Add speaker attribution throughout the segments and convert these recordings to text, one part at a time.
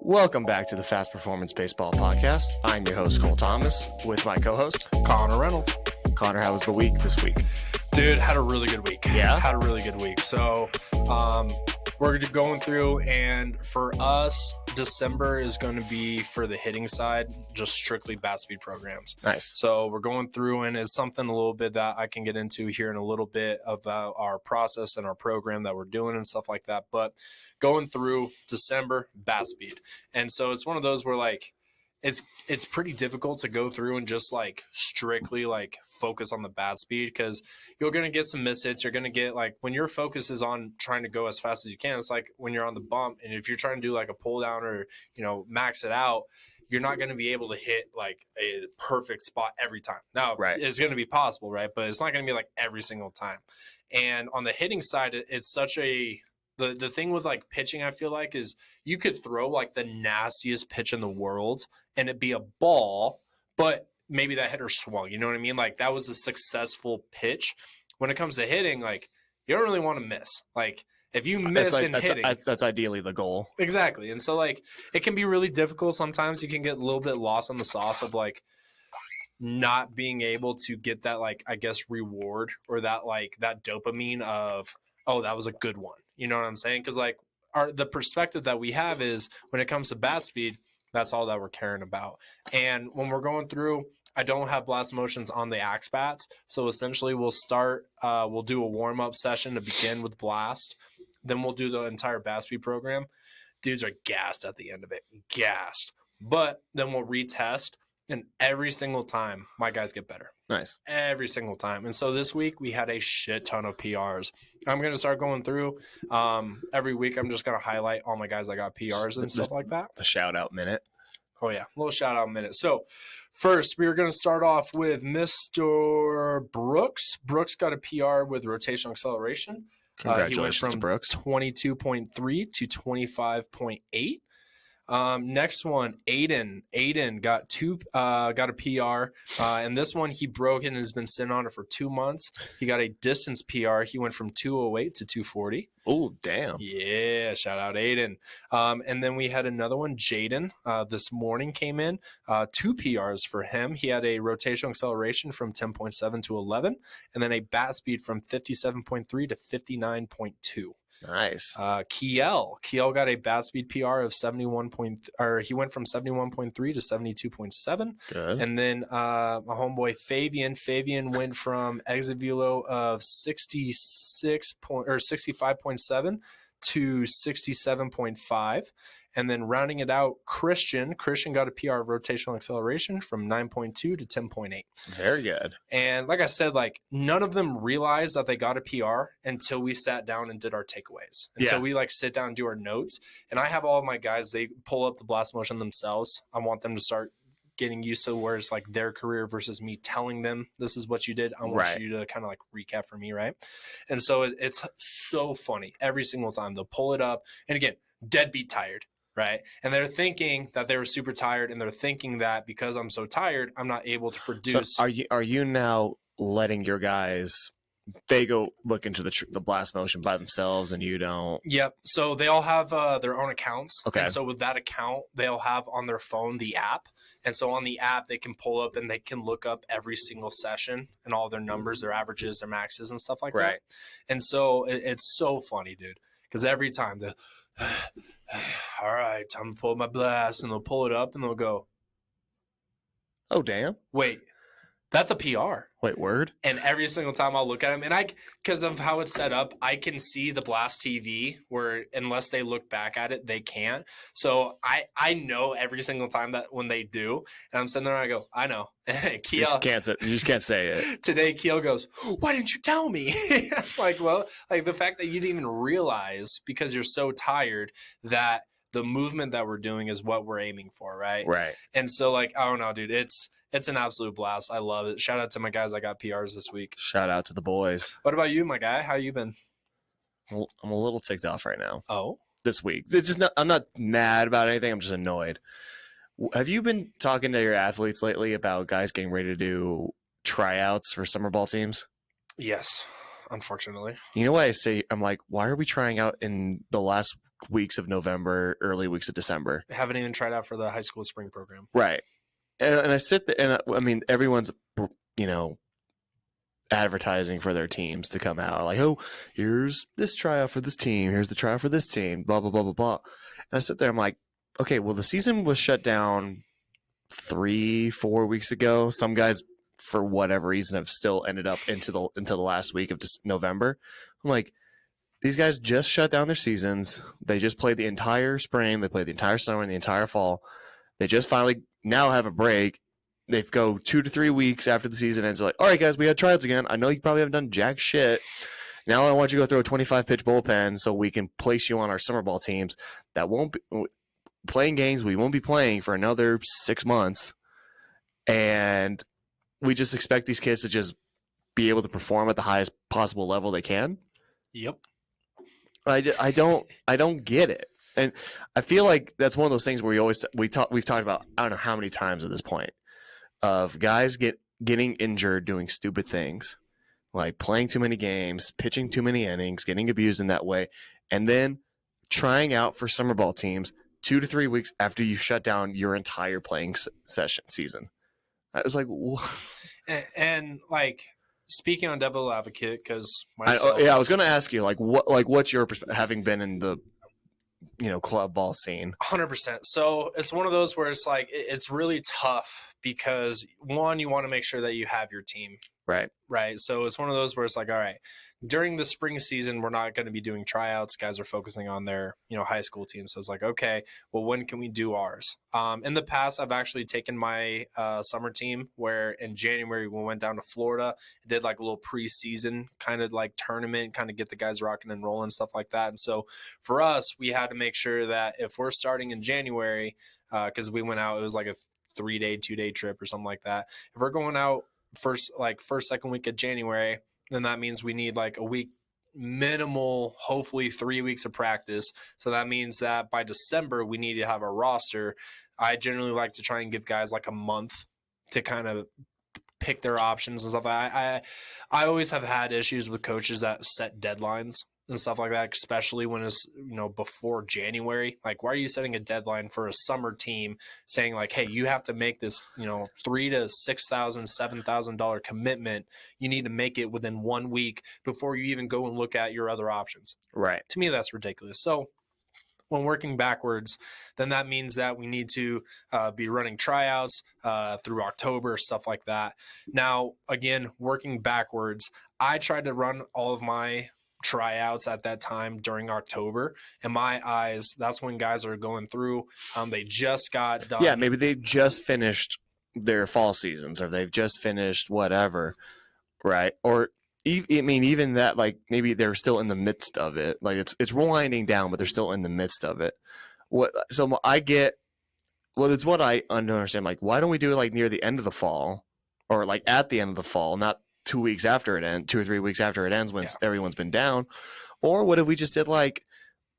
Speaker 1: Welcome back to the Fast Performance Baseball Podcast. I'm your host, Cole Thomas, with my co-host,
Speaker 2: Connor Reynolds.
Speaker 1: Connor. How was the week this week?
Speaker 2: Dude, had a really good week.
Speaker 1: Yeah?
Speaker 2: Had a really good week. So we're going through, and for us, December is going to be, for the hitting side, just strictly bat speed programs.
Speaker 1: Nice.
Speaker 2: So we're going through, and it's something a little bit that I can get into here in a little bit about our process and our program that we're doing and stuff like that. But going through December, bat speed. And so it's one of those where, like, it's pretty difficult to go through and just, like, strictly, like, focus on the bat speed, because you're going to get some mishits. You're going to get, like, when your focus is on trying to go as fast as you can, it's like when you're on the bump, and if you're trying to do, like, a pull down or, you know, max it out, you're not going to be able to hit, like, a perfect spot every time. Now,
Speaker 1: Right.
Speaker 2: It's going to be possible, right? But it's not going to be, like, every single time. And on the hitting side, it's such a – the thing with, like, pitching, I feel like, is you could throw, like, the nastiest pitch in the world and it be a ball, but maybe that hitter swung. You know what I mean? Like, that was a successful pitch. When it comes to hitting, like, you don't really want to miss. Like, if you miss hitting,
Speaker 1: that's ideally the goal.
Speaker 2: Exactly. And so, like, it can be really difficult sometimes. You can get a little bit lost on the sauce of, like, not being able to get that, like, I guess, reward or that, like, that dopamine of, oh, that was a good one. You know what I'm saying? Because, like, the perspective that we have is when it comes to bat speed, that's all that we're caring about. And when we're going through, I don't have blast motions on the axe bats. So essentially we'll do a warm-up session to begin with blast. Then we'll do the entire bat speed program. Dudes are gassed at the end of it. Gassed. But then we'll retest. And every single time, my guys get better.
Speaker 1: Nice.
Speaker 2: Every single time. And so this week, we had a shit ton of PRs. I'm going to start going through. Every week, I'm just going to highlight all my guys that got PRs and stuff like that.
Speaker 1: The shout-out minute.
Speaker 2: Oh, yeah. A little shout-out minute. So, first, we are going to start off with Mr. Brooks. Brooks got a PR with rotational acceleration.
Speaker 1: Congratulations,
Speaker 2: he went from
Speaker 1: Brooks.
Speaker 2: 22.3 to 25.8. Next one, Aiden. Aiden got a PR, and this one he broke and has been sitting on it for 2 months. He got a distance PR. He went from 208 to 240.
Speaker 1: Oh, damn.
Speaker 2: Yeah, shout out Aiden. And then we had another one, Jaden. This morning came in, 2 PRs for him. He had a rotational acceleration from 10.7 to 11, and then a bat speed from 57.3 to 59.2.
Speaker 1: Nice.
Speaker 2: Kiel got a bat speed PR of 71 point, or he went from 71.3 to 72.7.
Speaker 1: Good.
Speaker 2: And then my homeboy Fabian went from exit velo of 65.7 to 67.5. And then rounding it out, Christian got a PR of rotational acceleration from 9.2 to 10.8.
Speaker 1: Very good.
Speaker 2: And like I said, like, none of them realized that they got a PR until we sat down and did our takeaways. Until we, like, sit down and do our notes. And I have all of my guys, they pull up the blast motion themselves. I want them to start getting used to where it's like their career versus me telling them this is what you did. I want you to kind of like recap for me, right? And so it's so funny. Every single time they'll pull it up. And again, deadbeat tired. Right. And they're thinking that they were super tired, and they're thinking that because I'm so tired, I'm not able to produce.
Speaker 1: So are you now letting your guys, they go look into the blast motion by themselves and you don't?
Speaker 2: Yep. So they all have their own accounts.
Speaker 1: Okay.
Speaker 2: And so with that account, they'll have on their phone the app. And so on the app, they can pull up and they can look up every single session and all their numbers, their averages, their maxes and stuff like that. And so it's so funny, dude, because every time all right, time to pull my blast, and they'll pull it up and they'll go,
Speaker 1: oh, damn.
Speaker 2: Wait, that's a PR.
Speaker 1: Wait, word?
Speaker 2: And every single time I'll look at them, and because of how it's set up, I can see the blast TV where unless they look back at it, they can't. So I know every single time that when they do, and I'm sitting there and I go, I know. Kiel,
Speaker 1: you just can't say it.
Speaker 2: Today, Kiel goes, why didn't you tell me? Like, well, like the fact that you didn't even realize because you're so tired that the movement that we're doing is what we're aiming for, right?
Speaker 1: Right.
Speaker 2: And so, like, I don't know, dude, it's an absolute blast. I love it. Shout out to my guys that got PRs this week.
Speaker 1: Shout out to the boys.
Speaker 2: What about you, my guy? How you been?
Speaker 1: I'm a little ticked off right now.
Speaker 2: Oh?
Speaker 1: This week. I'm not mad about anything. I'm just annoyed. Have you been talking to your athletes lately about guys getting ready to do tryouts for summer ball teams?
Speaker 2: Yes, unfortunately.
Speaker 1: You know what I say? I'm like, why are we trying out in the last weeks of November, early weeks of December.
Speaker 2: Haven't even tried out for the high school spring program.
Speaker 1: Right. And I sit there, and I mean, everyone's, you know, advertising for their teams to come out. Like, oh, here's this tryout for this team. Here's the tryout for this team. Blah, blah, blah, blah, blah. And I sit there, I'm like, okay, well, the season was shut down 3-4 weeks ago. Some guys, for whatever reason, have still ended up into the last week of November. I'm like, these guys just shut down their seasons. They just played the entire spring. They played the entire summer and the entire fall. They just finally now have a break. They go 2 to 3 weeks after the season ends. They're like, all right, guys, we had tryouts again. I know you probably haven't done jack shit. Now I want you to go throw a 25-pitch bullpen so we can place you on our summer ball teams that won't be playing games we won't be playing for another 6 months. And we just expect these kids to just be able to perform at the highest possible level they can.
Speaker 2: Yep.
Speaker 1: I don't get it. And I feel like that's one of those things where we've talked about, I don't know how many times at this point, of guys getting injured doing stupid things, like playing too many games, pitching too many innings, getting abused in that way, and then trying out for summer ball teams 2 to 3 weeks after you shut down your entire playing season. I was like,
Speaker 2: and like, speaking on devil advocate, because myself,
Speaker 1: I was going to ask you, what's your perspective, having been in the club ball scene?
Speaker 2: 100%. So it's one of those where it's like it's really tough because one, you want to make sure that you have your team. Right. So it's one of those where it's like, all right, during the spring season, we're not going to be doing tryouts. Guys are focusing on their, high school team. So it's like, okay, well, when can we do ours? In the past, I've actually taken my summer team where in January we went down to Florida, did like a little preseason kind of like tournament, kind of get the guys rocking and rolling, stuff like that. And so for us, we had to make sure that if we're starting in January, because we went out, it was like a 3-day, 2-day trip or something like that. If we're going out first, second week of January, then that means we need like a week minimal, hopefully 3 weeks of practice. So that means that by December we need to have a roster. I generally like to try and give guys like a month to kind of pick their options and stuff. I always have had issues with coaches that set deadlines and stuff like that, especially when it's before January. Like, why are you setting a deadline for a summer team saying like, hey, you have to make this $3,000 to $6,000 $7,000 commitment? You need to make it within 1 week before you even go and look at your other options.
Speaker 1: Right.
Speaker 2: To me, that's ridiculous. So when working backwards, then that means that we need to be running tryouts through October, stuff like that. Now, again, working backwards, I tried to run all of my tryouts at that time during October. In my eyes, that's when guys are going through. They just got done.
Speaker 1: Yeah, maybe they've just finished their fall seasons, or they've just finished whatever, right? Or even that, like maybe they're still in the midst of it. Like it's winding down, but they're still in the midst of it. So I get. Well, it's what I understand. Like, why don't we do it like near the end of the fall, or like at the end of the fall, not 2 weeks after it ends, 2 or 3 weeks after it ends when everyone's been down? Or what if we just did like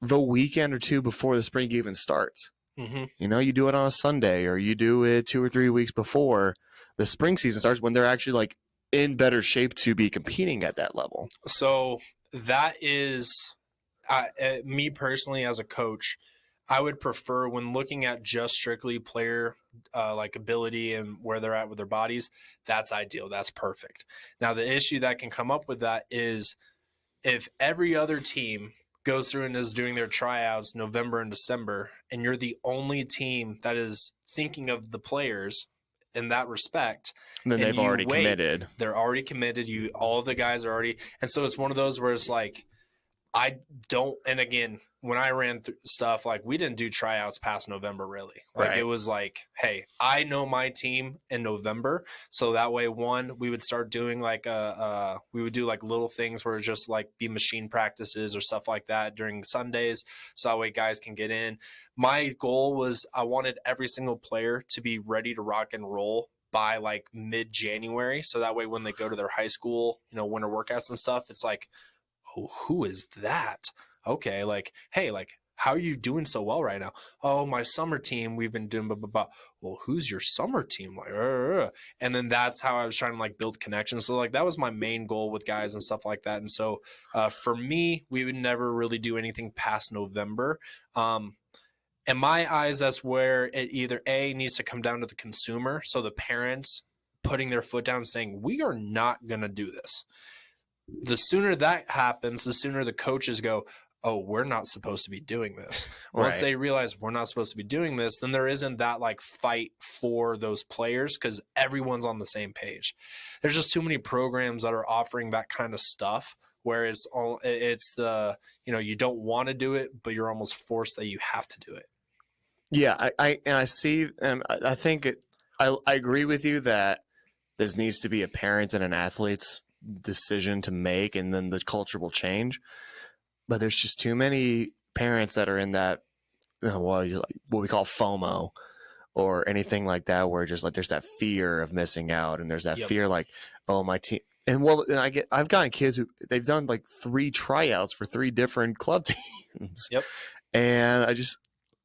Speaker 1: the weekend or two before the spring even starts?
Speaker 2: Mm-hmm.
Speaker 1: You do it on a Sunday, or you do it 2 or 3 weeks before the spring season starts, when they're actually like in better shape to be competing at that level.
Speaker 2: So that is me personally as a coach. I would prefer, when looking at just strictly player like ability and where they're at with their bodies, that's ideal. That's perfect. Now, the issue that can come up with that is if every other team goes through and is doing their tryouts November and December, and you're the only team that is thinking of the players in that respect,
Speaker 1: and then they've already committed.
Speaker 2: They're already committed. All of the guys are already, and so it's one of those where it's like, I don't. And again, when I ran through stuff, like we didn't do tryouts past November, really. Like It was like, hey, I know my team in November, so that way, we would start doing like we would do like little things where it's just like be machine practices or stuff like that during Sundays, so that way guys can get in. My goal was I wanted every single player to be ready to rock and roll by like mid-January, so that way when they go to their high school, winter workouts and stuff, it's like, who is that? Okay, like, hey, like how are you doing so well right now? Oh, my summer team, we've been doing blah, blah, blah. Well, who's your summer team? Like, and then that's how I was trying to like build connections. So like that was my main goal with guys and stuff like that. And so for me, we would never really do anything past November. In my eyes, that's where it either A needs to come down to the consumer. So the parents putting their foot down and saying, we are not going to do this. The sooner that happens, the sooner the coaches go, oh, we're not supposed to be doing this. Once
Speaker 1: Right.
Speaker 2: they realize we're not supposed to be doing this, then there isn't that like fight for those players because everyone's on the same page. There's just too many programs that are offering that kind of stuff where it's the, you don't want to do it, but you're almost forced that you have to do it.
Speaker 1: Yeah, I see, and I think I agree with you that there needs to be a parent and an athlete's decision to make, and then the culture will change. But there's just too many parents that are in that what we call FOMO or anything like that, where just like there's that fear of missing out, and there's that
Speaker 2: Yep.
Speaker 1: fear like, oh, my team. And I've gotten kids who they've done like 3 tryouts for 3 different club teams,
Speaker 2: Yep.
Speaker 1: and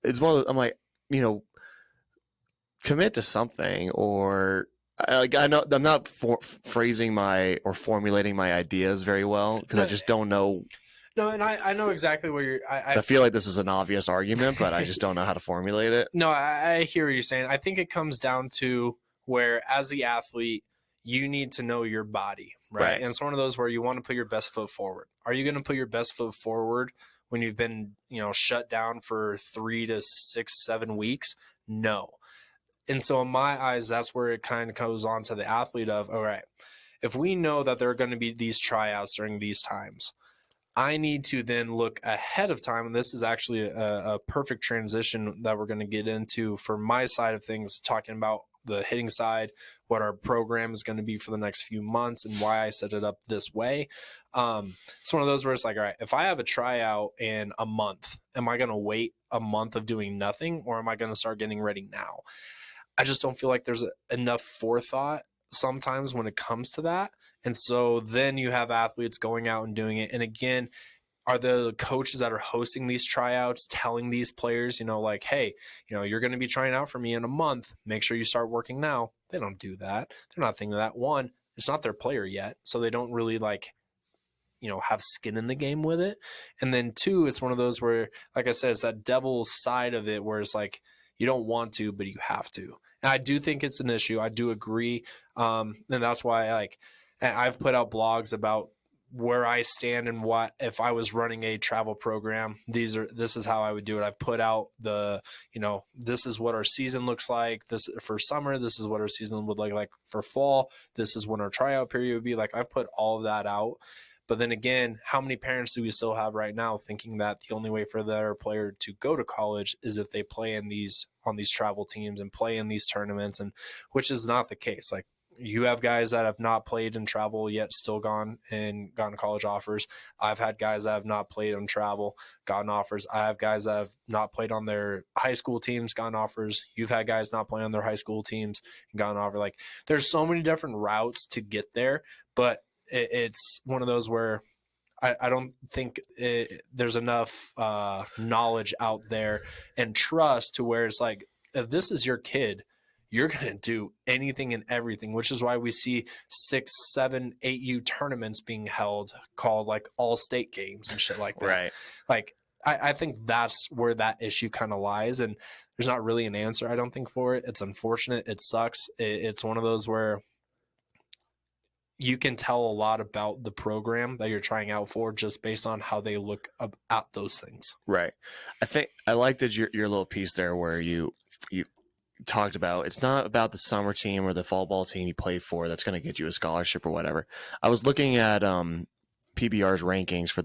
Speaker 1: it's one of those, I'm like, commit to something, or I know I'm not phrasing my or formulating my ideas very well because I
Speaker 2: No,
Speaker 1: just don't know.
Speaker 2: no, and I know exactly where you're.
Speaker 1: I feel like this is an obvious argument, but I just don't know how to formulate it.
Speaker 2: No, I hear what you're saying. I think it comes down to where, as the athlete, you need to know your body, right?
Speaker 1: Right.
Speaker 2: And it's one of those where you want to put your best foot forward. Are you going to put your best foot forward when you've been, shut down for 3 to 6, 7 weeks? No. And so, in my eyes, that's where it kind of goes on to the athlete of, all right, if we know that there are going to be these tryouts during these times, I need to then look ahead of time. And this is actually a perfect transition that we're going to get into for my side of things, talking about the hitting side, what our program is going to be for the next few months, and why I set it up this way. It's one of those where it's like, all right, if I have a tryout in a month, am I going to wait a month of doing nothing, or am I going to start getting ready now? I just don't feel like there's enough forethought sometimes when it comes to that. And so then you have athletes going out and doing it. And again, are the coaches that are hosting these tryouts telling these players, like, hey, you're going to be trying out for me in a month. Make sure you start working now. They don't do that. They're not thinking that. One, it's not their player yet. So they don't really have skin in the game with it. And then 2, it's one of those where, like I said, it's that devil's side of it where it's like, you don't want to, but you have to. And I do think it's an issue. I do agree. And that's why I've put out blogs about where I stand and what if I was running a travel program. This is how I would do it. I've put out this is what our season looks like. This for summer. This is what our season would look like for fall. This is when our tryout period would be. Like I've put all of that out. But then again, how many parents do we still have right now thinking that the only way for their player to go to college is if they play on these travel teams and play in these tournaments, and which is not the case. Like you have guys that have not played in travel yet, still gotten college offers. I've had guys that have not played on travel, gotten offers. I have guys that have not played on their high school teams, gotten offers. You've had guys not play on their high school teams and gotten offer. Like there's so many different routes to get there, but it's one of those where I don't think there's enough knowledge out there and trust to where it's like, if this is your kid, you're going to do anything and everything, which is why we see 6, 7, 8U tournaments being held called like all state games and shit like that.
Speaker 1: Right.
Speaker 2: Like, I think that's where that issue kind of lies. And there's not really an answer, I don't think, for it. It's unfortunate. It sucks. It's one of those where you can tell a lot about the program that you're trying out for just based on how they look at those things.
Speaker 1: Right. I think I liked your little piece there where you talked about it's not about the summer team or the fall ball team you play for that's going to get you a scholarship or whatever. I was looking at PBR's rankings for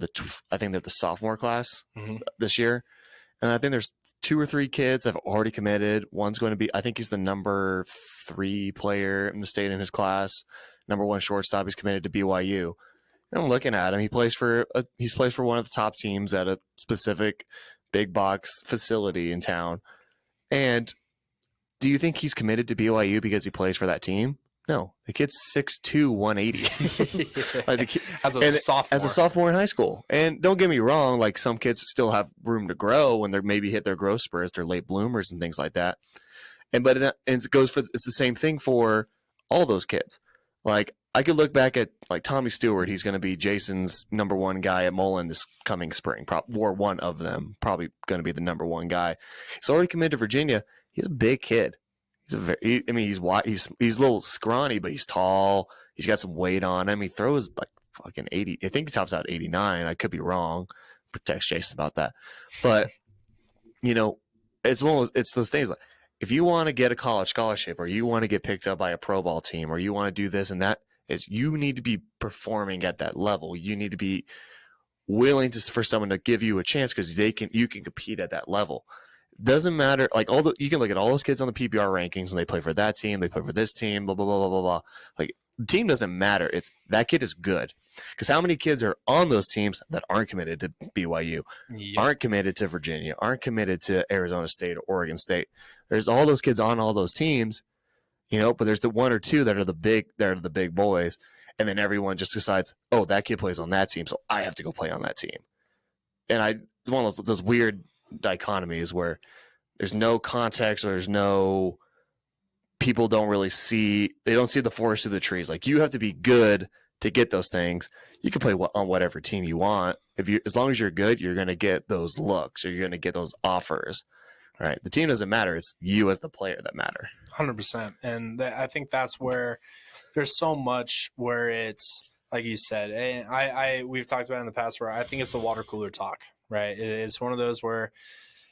Speaker 1: I think they're the sophomore class this year, and I think there's 2 or 3 kids that have already committed. One's going to be, I think he's the number 3 player in the state in his class. Number 1 shortstop. He's committed to BYU. And I'm looking at him. He plays for one of the top teams at a specific big box facility in town. And do you think he's committed to BYU because he plays for that team? No, the kid's 6'2", 180. Like the kid,
Speaker 2: As a
Speaker 1: and
Speaker 2: sophomore.
Speaker 1: as a sophomore in high school. And don't get me wrong, like some kids still have room to grow when they're maybe hit their growth spurts, they're late bloomers and things like that. And it goes for it's the same thing for all those kids. Like I could look back at like Tommy Stewart. He's going to be Jason's number one guy at Mullen this coming spring. Or one of them, probably going to be the number one guy. He's already committed to Virginia. He's a big kid. He's wide. He's a little scrawny, but he's tall. He's got some weight on him. He throws like fucking 80. I think he tops out 89. I could be wrong. Text Jason about that, but it's those things like if you want to get a college scholarship or you want to get picked up by a pro ball team or you want to do this and that, is you need to be performing at that level. You need to be willing for someone to give you a chance because you can compete at that level. Doesn't matter. Like you can look at all those kids on the PPR rankings and they play for that team, they play for this team, blah blah blah blah blah blah. Like the team doesn't matter. It's that kid is good. Because how many kids are on those teams that aren't committed to BYU, aren't committed to Virginia, aren't committed to Arizona State or Oregon State? There's all those kids on all those teams, but there's the one or two that are the big boys, and then everyone just decides, oh, that kid plays on that team, so I have to go play on that team. And it's one of those weird dichotomies where there's no context or there's no people don't see the forest through the trees. Like you have to be good to get those things. You can play on whatever team you want. As long as you're good, you're going to get those looks or you're going to get those offers. All right. The team doesn't matter. It's you as the player that matter.
Speaker 2: 100%. And I think that's where there's so much where it's like you said, and we've talked about it in the past where I think it's the water cooler talk, right? It's one of those where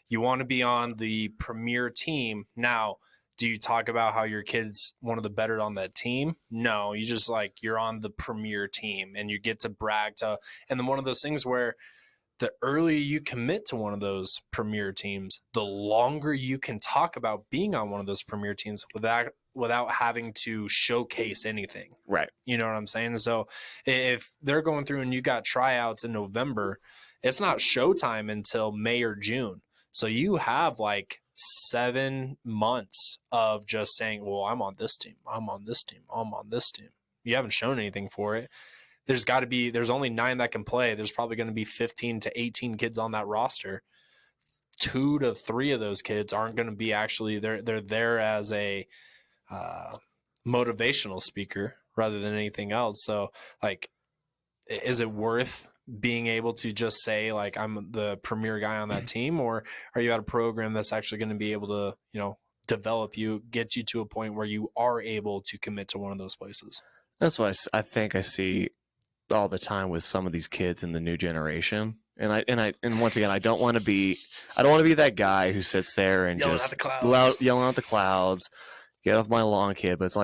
Speaker 2: you want to be on the premier team. Now, do you talk about how your kid's one of the better on that team? No, you just you're on the premier team and you get to brag to, and then one of those things where the earlier you commit to one of those premier teams, the longer you can talk about being on one of those premier teams without having to showcase anything.
Speaker 1: Right.
Speaker 2: You know what I'm saying? So if they're going through and you got tryouts in November, it's not showtime until May or June. So you have 7 months of just saying, well, I'm on this team. I'm on this team. I'm on this team. You haven't shown anything for it. There's only 9 that can play. There's probably going to be 15 to 18 kids on that roster. 2 to 3 of those kids aren't going to be actually, they're there as a motivational speaker rather than anything else. So is it worth being able to just say I'm the premier guy on that team, or are you at a program that's actually going to be able to develop you, get you to a point where you are able to commit to one of those places?
Speaker 1: That's what I think I see all the time with some of these kids in the new generation. And once again, I don't want to be that guy who sits there and
Speaker 2: yelling
Speaker 1: just
Speaker 2: at the clouds.
Speaker 1: Yelling at the clouds, get off my lawn, kid. But it's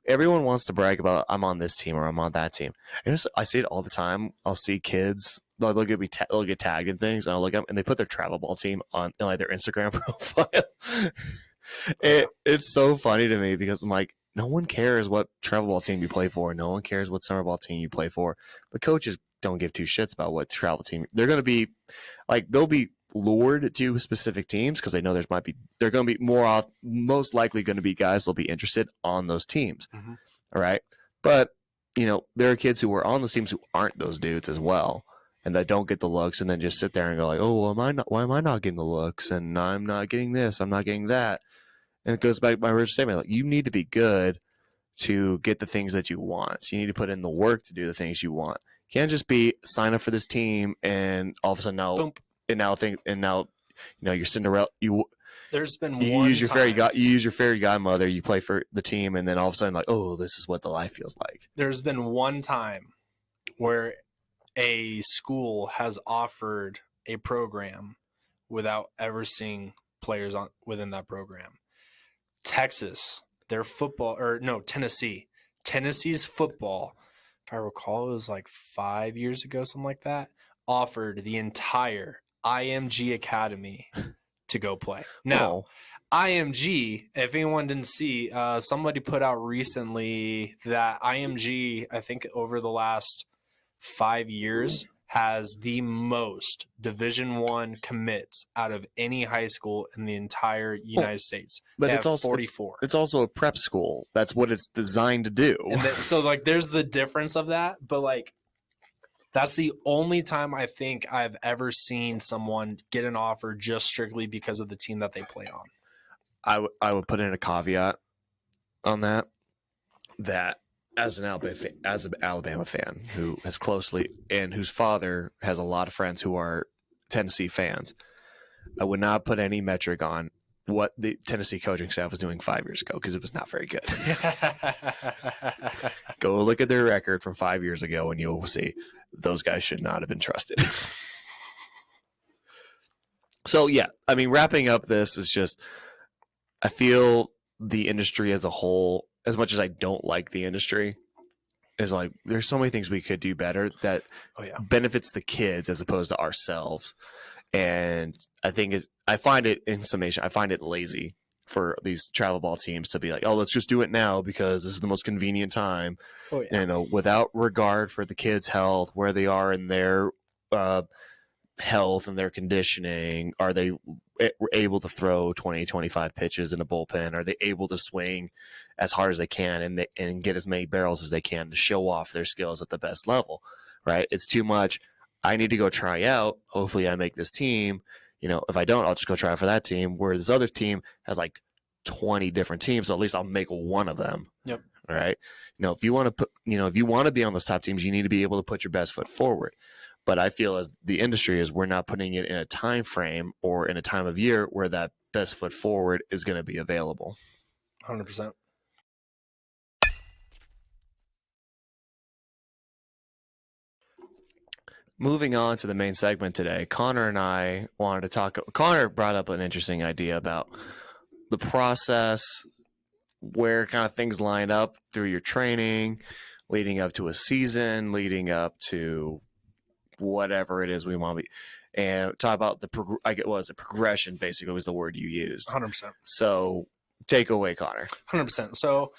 Speaker 1: everyone wants to brag about I'm on this team or I'm on that team. I see it all the time. I'll see kids they'll get tagged in things, and I'll look up and they put their travel ball team on their Instagram profile. It's so funny to me because I'm like, no one cares what travel ball team you play for. No one cares what summer ball team you play for. The coaches don't give 2 shits about what travel team. They're going to be they'll be lured to specific teams because they know they're going to be most likely going to be guys that'll be interested on those teams.
Speaker 2: Mm-hmm.
Speaker 1: All right. But, there are kids who are on those teams who aren't those dudes as well and that don't get the looks and then just sit there and go oh, why am I not getting the looks? And I'm not getting this. I'm not getting that. And it goes back to my original statement. You need to be good to get the things that you want. You need to put in the work to do the things you want. You can't just sign up for this team and all of a sudden now you're Cinderella.
Speaker 2: There's been
Speaker 1: you
Speaker 2: one
Speaker 1: use your
Speaker 2: time,
Speaker 1: you use your fairy godmother. You play for the team, and then all of a sudden oh, this is what the life feels like.
Speaker 2: There's been one time where a school has offered a program without ever seeing players within that program. Texas, their football, or no, Tennessee's football, if I recall, it was 5 years ago, something like that, offered the entire IMG Academy to go play. Now, IMG, if anyone didn't see, somebody put out recently that IMG, I think over the last 5 years, has the most Division I commits out of any high school in the entire United States.
Speaker 1: But
Speaker 2: They
Speaker 1: it's
Speaker 2: have
Speaker 1: also
Speaker 2: 44.
Speaker 1: it's also a prep school. That's what it's designed to do.
Speaker 2: And so like there's the difference of that, but like that's the only time I think I've ever seen someone get an offer just strictly because of the team that they play on.
Speaker 1: I would put in a caveat on that as an Alabama fan who has closely and whose father has a lot of friends who are Tennessee fans, I would not put any metric on what the Tennessee coaching staff was doing 5 years ago because it was not very good. Go look at their record from 5 years ago and you'll see those guys should not have been trusted. So, yeah, I mean, wrapping up this is just, I feel the industry as a whole, as much as I don't like the industry, is like there's so many things we could do better that benefits the kids as opposed to ourselves. And I find it in summation, I find it lazy for these travel ball teams to be like, oh, let's just do it now because this is the most convenient time. Without regard for the kids' health, where they are in their health and their conditioning. Are they able to throw 20, 25 pitches in a bullpen? Are they able to swing as hard as they can and get as many barrels as they can to show off their skills at the best level, right? It's too much. I need to go try out. Hopefully I make this team. If I don't, I'll just go try for that team. Where this other team has like 20 different teams, so at least I'll make one of them.
Speaker 2: Yep.
Speaker 1: All right. If you want to be on those top teams, you need to be able to put your best foot forward. But I feel as the industry is, we're not putting it in a time frame or in a time of year where that best foot forward is going to be available.
Speaker 2: 100%.
Speaker 1: Moving on to the main segment today, Connor and I wanted to talk. Connor brought up an interesting idea about the process, where kind of things line up through your training, leading up to a season, leading up to whatever it is we want to be, and talk about the progression. Basically, was the word you used.
Speaker 2: 100%.
Speaker 1: So, take away, Connor.
Speaker 2: 100%. So,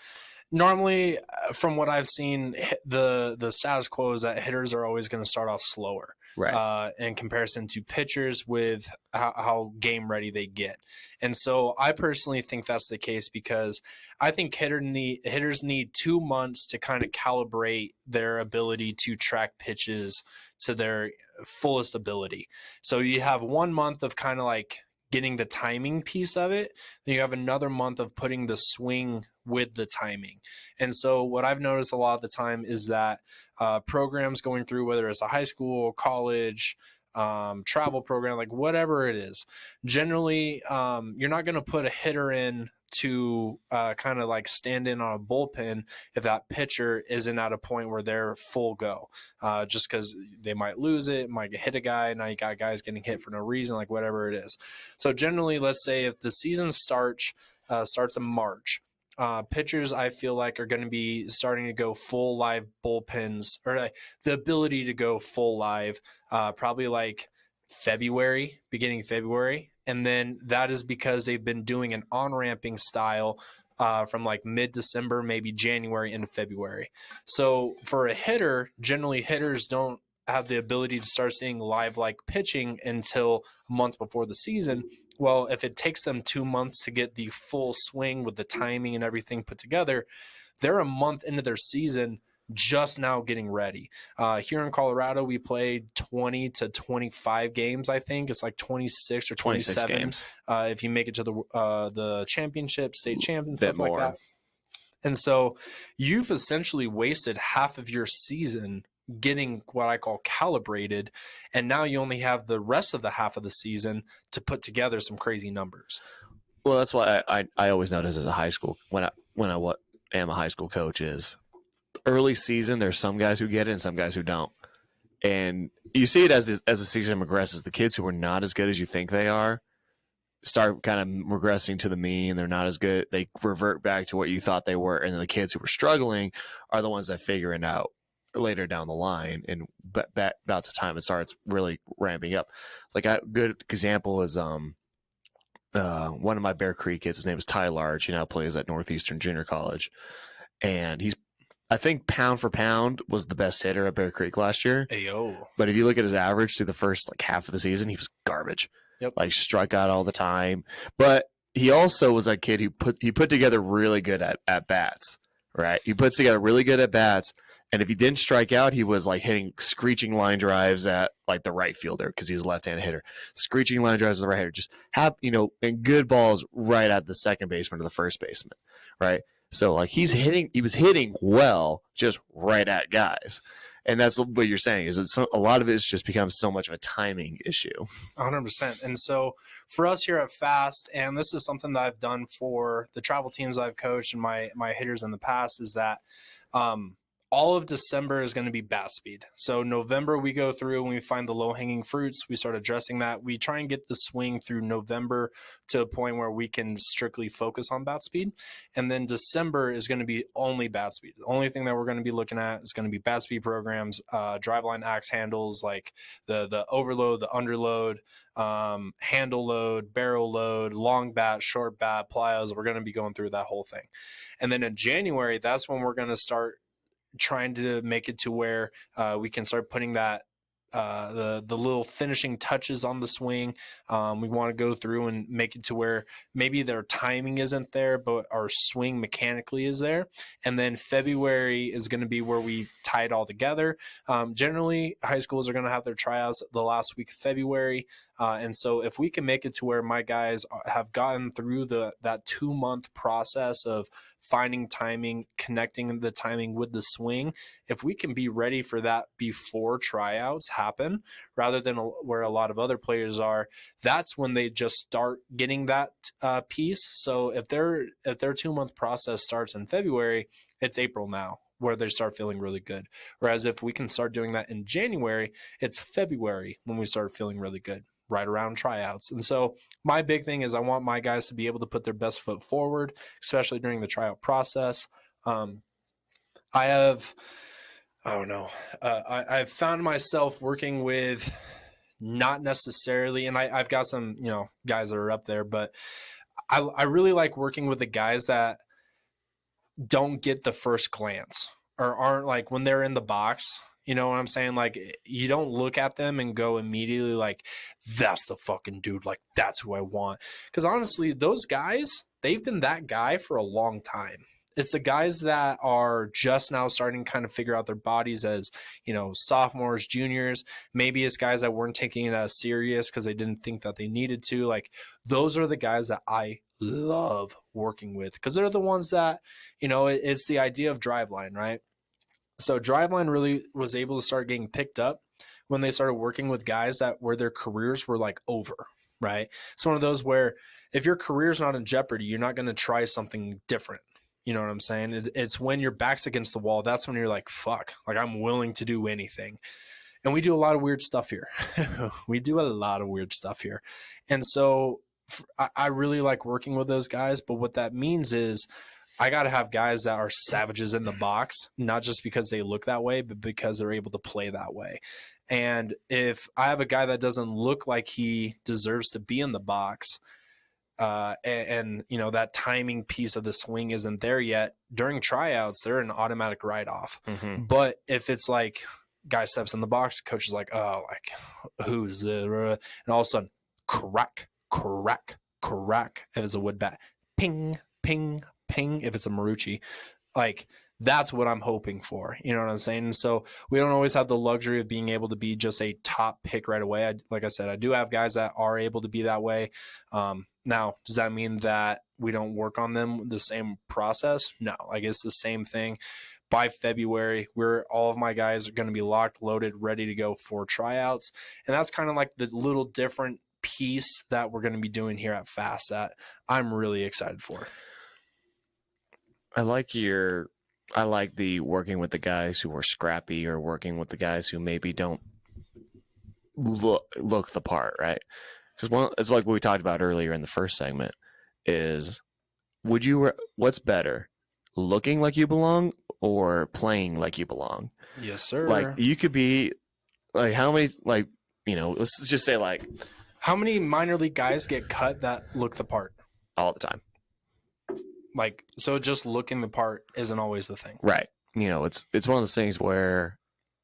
Speaker 2: normally, from what I've seen, the status quo is that hitters are always going to start off slower,
Speaker 1: right?
Speaker 2: In comparison to pitchers with how game ready they get. And so I personally think that's the case because I think hitters need 2 months to kind of calibrate their ability to track pitches to their fullest ability. So you have 1 month of kind of like getting the timing piece of it. Then you have another month of putting the swing with the timing. And so what I've noticed a lot of the time is that programs going through, whether it's a high school, college, travel program, like whatever it is, generally you're not going to put a hitter in to kind of like stand in on a bullpen if that pitcher isn't at a point where they're full go, just because they might lose it, might hit a guy. Now you got guys getting hit for no reason, like whatever it is. So generally, let's say if the season starts in March, pitchers I feel like are going to be starting to go full live bullpens, or the ability to go full live, probably like beginning February. And then that is because they've been doing an on-ramping style from like mid-December, maybe January into February. So for a hitter, generally hitters don't have the ability to start seeing live like pitching until a month before the season. Well, if it takes them 2 months to get the full swing with the timing and everything put together, they're a month into their season just now getting ready. Here in Colorado, we played 20 to 25 games. I think it's like 26 or 27
Speaker 1: games.
Speaker 2: If you make it to the championship, state champion, stuff
Speaker 1: more.
Speaker 2: like that. And so you've essentially wasted half of your season getting what I call calibrated, and now you only have the rest of the half of the season to put together some crazy numbers.
Speaker 1: Well, that's why I always notice as a high school when I am a high school coach is early season. There's some guys who get it and some guys who don't, and you see it as the season progresses. The kids who are not as good as you think they are start kind of regressing to the mean. They're not as good. They revert back to what you thought they were, and then the kids who were struggling are the ones that figure it out later down the line, and about the time it starts really ramping up. Like a good example is one of my Bear Creek kids. His name is Ty Large. He now plays at Northeastern Junior College, and he's I think pound for pound was the best hitter at Bear Creek last year.
Speaker 2: Ayo.
Speaker 1: But if you look at his average through the first like half of the season, he was garbage.
Speaker 2: Yep.
Speaker 1: Like struck out all the time. But he also was that kid who put together really good at bats. Right? He puts together really good at bats. And if he didn't strike out, he was like hitting screeching line drives at like the right fielder because he's a left-handed hitter. Screeching line drives at the right hitter. Just have, and good balls right at the second baseman or the first baseman. Right? So like he was hitting well, just right at guys. And that's what you're saying is a lot of it's just becomes so much of a timing issue.
Speaker 2: 100%. And so for us here at Fast, and this is something that I've done for the travel teams I've coached and my hitters in the past, is that all of December is going to be bat speed. So November, we go through and we find the low-hanging fruits. We start addressing that. We try and get the swing through November to a point where we can strictly focus on bat speed. And then December is going to be only bat speed. The only thing that we're going to be looking at is going to be bat speed programs, driveline axe handles, like the overload, the underload, handle load, barrel load, long bat, short bat, plyos. We're going to be going through that whole thing. And then in January, that's when we're going to start trying to make it to where we can start putting that the little finishing touches on the swing. We want to go through and make it to where maybe their timing isn't there, but our swing mechanically is there. And then February is going to be where we tie it all together. Generally, high schools are going to have their tryouts the last week of February. And so if we can make it to where my guys have gotten through that 2-month process of finding timing, connecting the timing with the swing, if we can be ready for that before tryouts happen, rather than where a lot of other players are, that's when they just start getting that piece. So if their 2-month process starts in February, it's April now where they start feeling really good. Whereas if we can start doing that in January, it's February when we start feeling really good, right around tryouts. And so my big thing is I want my guys to be able to put their best foot forward, especially during the tryout process. I've found myself working with not necessarily, and I've got some, guys that are up there, but I really like working with the guys that don't get the first glance or aren't like when they're in the box. You know what I'm saying? Like, you don't look at them and go immediately like, that's the fucking dude. Like, that's who I want. Because honestly, those guys, they've been that guy for a long time. It's the guys that are just now starting to kind of figure out their bodies as, sophomores, juniors. Maybe it's guys that weren't taking it as serious because they didn't think that they needed to. Like, those are the guys that I love working with because they're the ones that, it's the idea of driveline, right? So driveline really was able to start getting picked up when they started working with guys that where their careers were like over, right? It's one of those where if your career's not in jeopardy, you're not going to try something different. You know what I'm saying? It's when your back's against the wall. That's when you're like, fuck, like I'm willing to do anything. And we do a lot of weird stuff here. We do a lot of weird stuff here. And so I really like working with those guys. But what that means is I got to have guys that are savages in the box, not just because they look that way, but because they're able to play that way. And if I have a guy that doesn't look like he deserves to be in the box, and that timing piece of the swing isn't there yet, during tryouts, they're an automatic write-off. Mm-hmm. But if it's like guy steps in the box, coach is like, oh, like who's the, and all of a sudden, crack, if it's a wood bat, ping, ping, ping, if it's a Marucci, like that's what I'm hoping for. You know what I'm saying? And so we don't always have the luxury of being able to be just a top pick right away. Like I said, I do have guys that are able to be that way. Now, does that mean that we don't work on them the same process? No, I guess the same thing. By February, all of my guys are going to be locked, loaded, ready to go for tryouts. And that's kind of like the little different piece that we're going to be doing here at Fast that I'm really excited for.
Speaker 1: I like the working with the guys who are scrappy or working with the guys who maybe don't look the part, right? Because it's like what we talked about earlier in the first segment is what's better, looking like you belong or playing like you belong?
Speaker 2: Yes, sir.
Speaker 1: Like you could be like how many let's just say like
Speaker 2: how many minor league guys get cut that look the part
Speaker 1: all the time?
Speaker 2: Like, so just looking the part isn't always the thing.
Speaker 1: Right. it's one of those things where,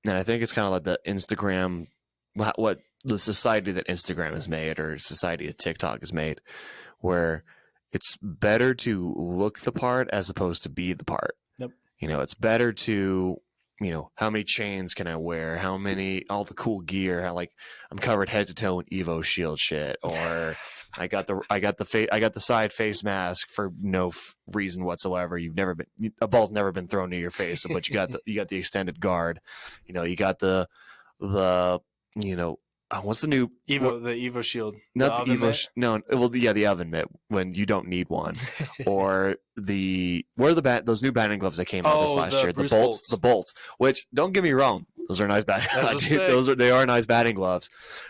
Speaker 1: and I think it's kind of like the Instagram, what the society that Instagram has made, or society that TikTok has made, where it's better to look the part as opposed to be the part.
Speaker 2: Yep.
Speaker 1: It's better to, how many chains can I wear? All the cool gear, how like I'm covered head to toe in Evo Shield shit, or I got the side face mask for no reason whatsoever. A ball's never been thrown near your face, but you got the extended guard. You got what's the new
Speaker 2: the Evo Shield,
Speaker 1: not the Evo. No, well, yeah, the oven mitt when you don't need one, or those new batting gloves that came out this last year. The bolts. Which don't get me wrong, those are nice batting. They are nice batting gloves,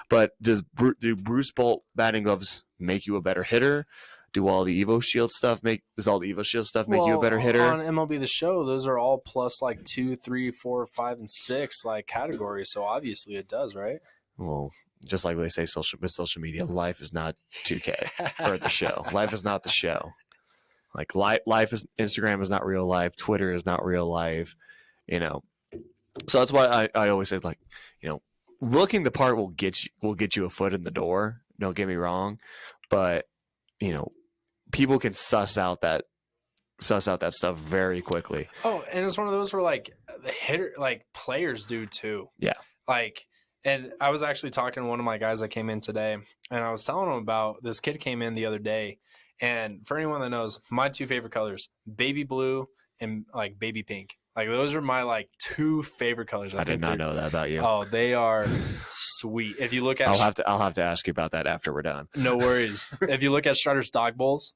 Speaker 1: but do Bruce Bolt batting gloves make you a better hitter? Does all the Evo Shield stuff make you a better hitter?
Speaker 2: On MLB The Show, those are all plus like 2, 3, 4, 5, and 6 like categories. So obviously it does, right?
Speaker 1: Well, just like they say, with social media, life is not 2K or the show. Life is not the show. Like life is Instagram is not real life. Twitter is not real life. So that's why I always say, like, looking the part will get you a foot in the door. Don't get me wrong, but people can suss out that stuff very quickly.
Speaker 2: Oh, and it's one of those where like the hitter, like players do too.
Speaker 1: Yeah.
Speaker 2: Like, and I was actually talking to one of my guys that came in today, and I was telling him about this kid came in the other day. And for anyone that knows, my 2 favorite colors, baby blue and like baby pink. Like those are my like 2 favorite colors.
Speaker 1: I did not know that about you.
Speaker 2: Oh, they are sweet. If you look at,
Speaker 1: I'll have to ask you about that after we're done.
Speaker 2: No worries. If you look at Strider's dog bowls,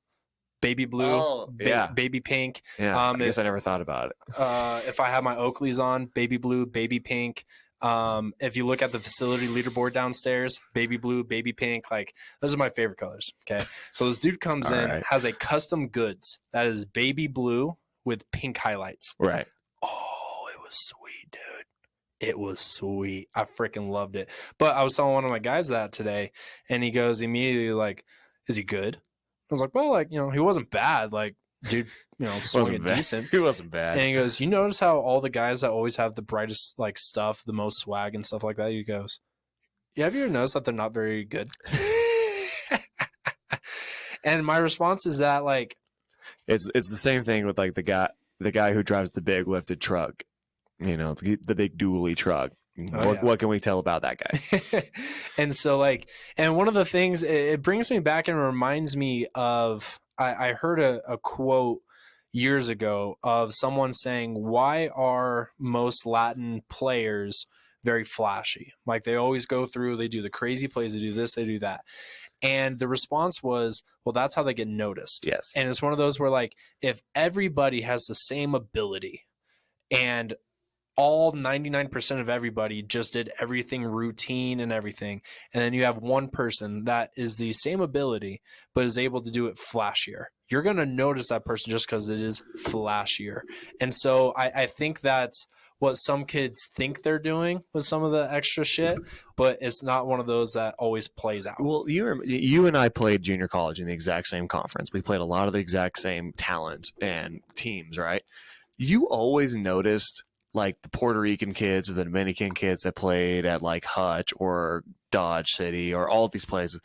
Speaker 2: baby blue, baby pink.
Speaker 1: Yeah, I guess I never thought about it.
Speaker 2: If I have my Oakleys on, baby blue, baby pink. If you look at the facility leaderboard downstairs, baby blue, baby pink, like those are my favorite colors. Okay. So this dude comes in, has a custom goods that is baby blue with pink highlights.
Speaker 1: Right.
Speaker 2: Oh, it was sweet, dude. It was sweet. I freaking loved it. But I was telling one of my guys that today, and he goes immediately like, is he good? I was like, well, like, he wasn't bad. Like, dude, swung it decent.
Speaker 1: He wasn't bad.
Speaker 2: And he goes, you notice how all the guys that always have the brightest like stuff, the most swag and stuff like that, he goes, yeah, have you ever noticed that they're not very good? And my response is that like
Speaker 1: it's the same thing with like the guy who drives the big lifted truck, the big dually truck. What can we tell about that guy?
Speaker 2: And so like, and one of the things it brings me back and reminds me of, I heard a quote years ago of someone saying, why are most Latin players very flashy? Like they always go through, they do the crazy plays, they do this, they do that. And the response was, well, that's how they get noticed.
Speaker 1: Yes.
Speaker 2: And it's one of those where like, if everybody has the same ability and all 99% of everybody just did everything routine and everything, and then you have one person that is the same ability but is able to do it flashier, you're going to notice that person just because it is flashier. And so I think that's what some kids think they're doing with some of the extra shit, but it's not one of those that always plays out.
Speaker 1: Well, you and I played junior college in the exact same conference. We played a lot of the exact same talent and teams, right? You always noticed like the Puerto Rican kids or the Dominican kids that played at like Hutch or Dodge City or all of these places.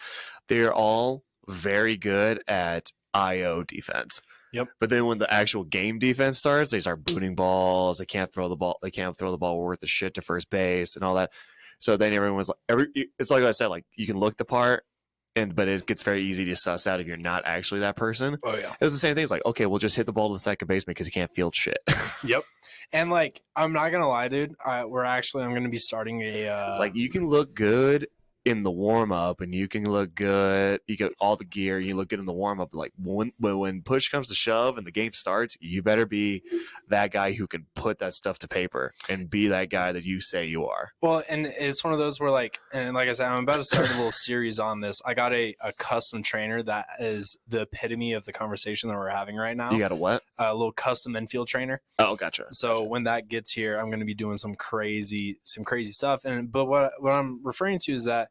Speaker 1: They're all very good at IO defense.
Speaker 2: Yep. But
Speaker 1: then when the actual game defense starts, they start booting balls. They can't throw the ball. They can't throw the ball worth of shit to first base and all that. So then everyone's like, it's like I said, like you can look the part, but it gets very easy to suss out if you're not actually that person.
Speaker 2: Oh yeah.
Speaker 1: It was the same thing. It's like, okay, we'll just hit the ball to the second baseman because he can't field shit.
Speaker 2: Yep. And like, I'm not gonna lie, dude. I'm gonna be starting a.
Speaker 1: It's like you can look good in the warm up, and you can look good. You get all the gear. You look good in the warm up. Like when push comes to shove and the game starts, you better be that guy who can put that stuff to paper and be that guy that you say you are.
Speaker 2: Well, and it's one of those where like I said, I'm about to start a little series on this. I got a custom trainer that is the epitome of the conversation that we're having right now.
Speaker 1: You got a what?
Speaker 2: A little custom infield trainer.
Speaker 1: Oh, gotcha.
Speaker 2: So when that gets here, I'm going to be doing some crazy stuff. But what I'm referring to is that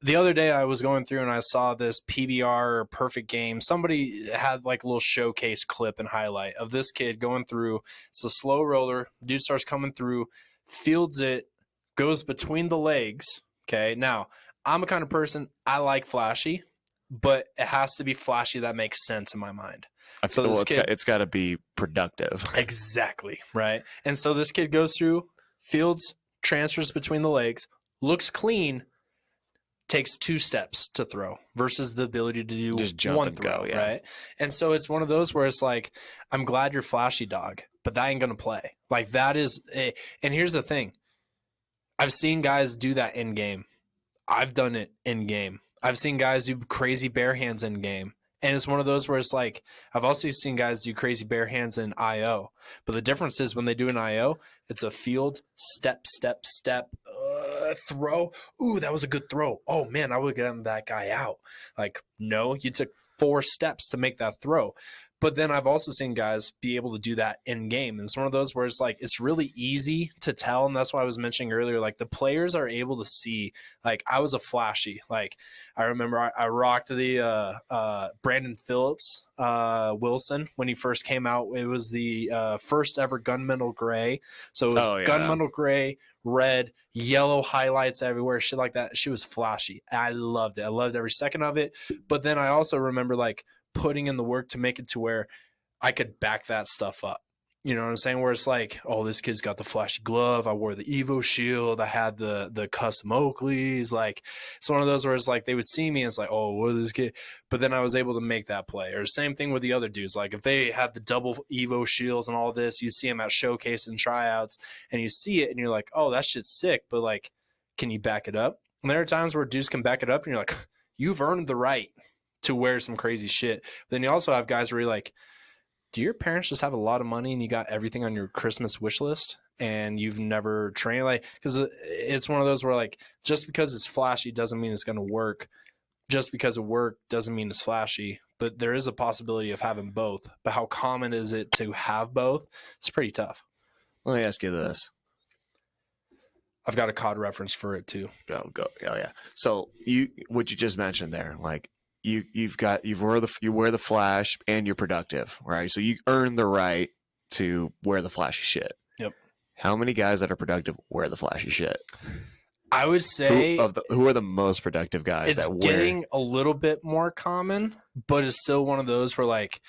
Speaker 2: the other day I was going through and I saw this PBR perfect game. Somebody had like a little showcase clip and highlight of this kid going through. It's a slow roller. Dude starts coming through, fields it, goes between the legs. Okay. Now, I'm a kind of person, I like flashy, but it has to be flashy that makes sense in my mind. So
Speaker 1: Well,
Speaker 2: this kid,
Speaker 1: it's got to be productive.
Speaker 2: exactly, right? And so this kid goes through, fields, transfers between the legs, looks clean, takes 2 steps to throw versus the ability to do
Speaker 1: Just jump
Speaker 2: one
Speaker 1: and
Speaker 2: throw,
Speaker 1: go, yeah.
Speaker 2: right? And so it's one of those where it's like, I'm glad you're flashy, dog, but that ain't gonna play. Like that is, and here's the thing: I've seen guys do that in game. I've done it in game. I've seen guys do crazy bare hands in game. And it's one of those where it's like, I've also seen guys do crazy bare hands in IO. But the difference is when they do an IO, it's a field, step, throw. Ooh, that was a good throw. Oh, man, I would have gotten that guy out. Like, no, you took 4 steps to make that throw. But then I've also seen guys be able to do that in game. And it's one of those where it's like, it's really easy to tell. And that's why I was mentioning earlier, like the players are able to see, like I was a flashy. Like I remember I rocked the Brandon Phillips Wilson when he first came out. It was the first ever gunmetal gray. So it was gunmetal gray, red, yellow highlights everywhere, shit like that. She was flashy. I loved it. I loved every second of it. But then I also remember like putting in the work to make it to where I could back that stuff up. You know what I'm saying? Where it's like, oh, this kid's got the flashy glove. I wore the Evo shield. I had the custom Oakleys. Like, it's one of those where it's like they would see me and it's like, oh, what is this kid? But then I was able to make that play. Or same thing with the other dudes. Like, if they had the double Evo shields and all this, you see them at showcase and tryouts, and you see it and you're like, oh, that shit's sick. But like, can you back it up? And there are times where dudes can back it up and you're like, you've earned the right to wear some crazy shit. But then you also have guys where you're like, do your parents just have a lot of money and you got everything on your Christmas wish list and you've never trained? Like, because it's one of those where like, just because it's flashy doesn't mean it's going to work. Just because it worked doesn't mean it's flashy. But there is a possibility of having both. But how common is it to have both? It's pretty tough.
Speaker 1: Let me ask you this.
Speaker 2: I've got a COD reference for it too.
Speaker 1: Go. Oh yeah. So what you just mentioned there, like you wear the flash and you're productive, right? So you earn the right to wear the flashy shit.
Speaker 2: Yep.
Speaker 1: How many guys that are productive wear the flashy shit?
Speaker 2: I would say
Speaker 1: who are the most productive guys
Speaker 2: it's
Speaker 1: that wear?
Speaker 2: getting a little bit more common, but it's still one of those where like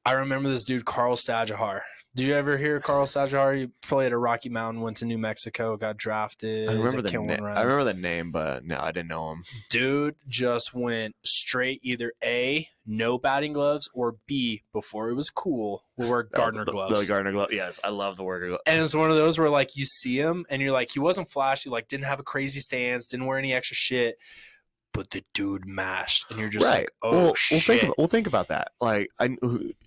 Speaker 2: I remember this dude Carl Stajajar. Do you ever hear Carl Stajajar? He played at Rocky Mountain, went to New Mexico, got drafted.
Speaker 1: I remember the name, but no, I didn't know him.
Speaker 2: Dude just went straight either A, no batting gloves, or B, before it was cool, wore Gardner gloves.
Speaker 1: The Gardner glove. Yes, I love the Gardner glove.
Speaker 2: And it's one of those where like you see him and you're like, he wasn't flashy, like didn't have a crazy stance, didn't wear any extra shit, but the dude mashed, and you're just like, oh shit.
Speaker 1: We'll think about that. Like,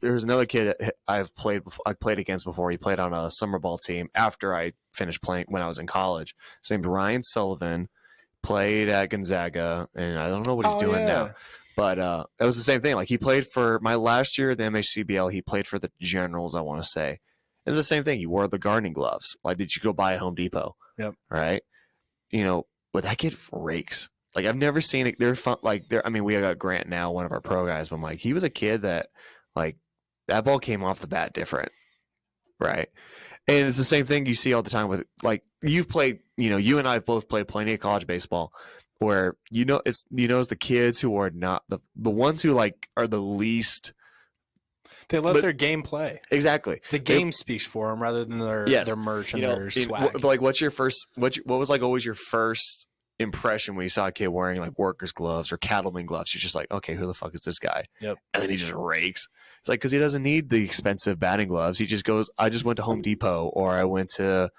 Speaker 1: there's another kid that I played against before. He played on a summer ball team after I finished playing when I was in college. His name's Ryan Sullivan. Played at Gonzaga, and I don't know what he's doing now. But it was the same thing. Like, he played for my last year at the MHCBL. He played for the Generals, I want to say. It's the same thing. He wore the gardening gloves. Like, did you go buy at Home Depot?
Speaker 2: Yep.
Speaker 1: Right. But that kid rakes. Like, I've never seen it. They're fun. Like, I mean, we got Grant now, one of our pro guys, but I'm like, he was a kid that, like, that ball came off the bat different, right? And it's the same thing you see all the time with, like, you've played, you and I have both played plenty of college baseball where, it's the kids who are not the ones who, like, are the least.
Speaker 2: They let their game play.
Speaker 1: Exactly.
Speaker 2: The game speaks for them rather than their merch and their swag.
Speaker 1: But, like, what was, like, always your first impression when you saw a kid wearing like workers gloves or cattleman gloves? You're just like, okay, who the fuck is this guy?
Speaker 2: Yep.
Speaker 1: And then he just rakes. It's like, because he doesn't need the expensive batting gloves. He just goes, I just went to Home Depot, or I went to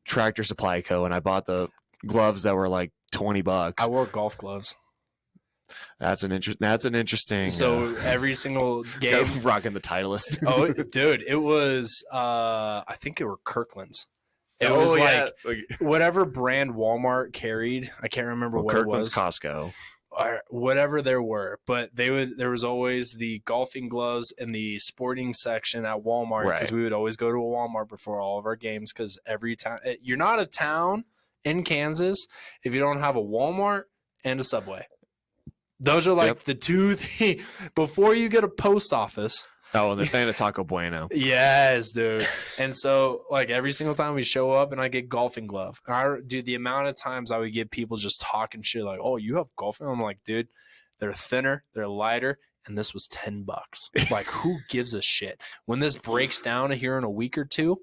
Speaker 1: Tractor Supply Co. and I bought the gloves that were like $20.
Speaker 2: I wore golf gloves.
Speaker 1: That's an interesting.
Speaker 2: So every single game,
Speaker 1: rocking the Titleist.
Speaker 2: Oh, dude, it was I think it were Kirkland's. It was like whatever brand Walmart carried. I can't remember what
Speaker 1: Kirkland's,
Speaker 2: it was.
Speaker 1: Costco,
Speaker 2: or whatever there were. But there was always the golfing gloves in the sporting section at Walmart, because we would always go to a Walmart before all of our games, because every time you're not a town in Kansas if you don't have a Walmart and a Subway. Those are like the two things before you get a post office.
Speaker 1: Oh, and a Taco Bueno.
Speaker 2: Yes, dude. And so, like, every single time we show up and I get golfing glove, dude, the amount of times I would get people just talking shit like, oh, you have golfing? I'm like, dude, they're thinner, they're lighter, and this was $10. Like, who gives a shit? When this breaks down here in a week or two,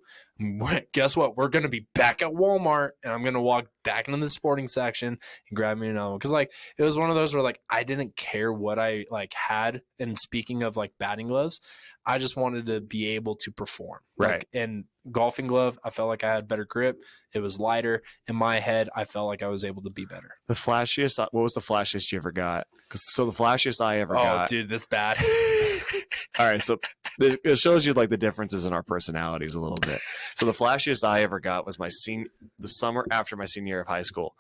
Speaker 2: guess what? We're going to be back at Walmart, and I'm going to walk back into the sporting section and grab me another one. Because, like, it was one of those where, like, I didn't care what I, like, had. And speaking of, like, batting gloves, I just wanted to be able to perform.
Speaker 1: Right.
Speaker 2: Like, and golfing glove, I felt like I had better grip. It was lighter. In my head, I felt like I was able to be better.
Speaker 1: The flashiest, what was the flashiest you ever got? So the flashiest I ever got.
Speaker 2: Oh, dude, that's bad.
Speaker 1: All right, so it shows you like the differences in our personalities a little bit. So the flashiest I ever got was the summer after my senior year of high school,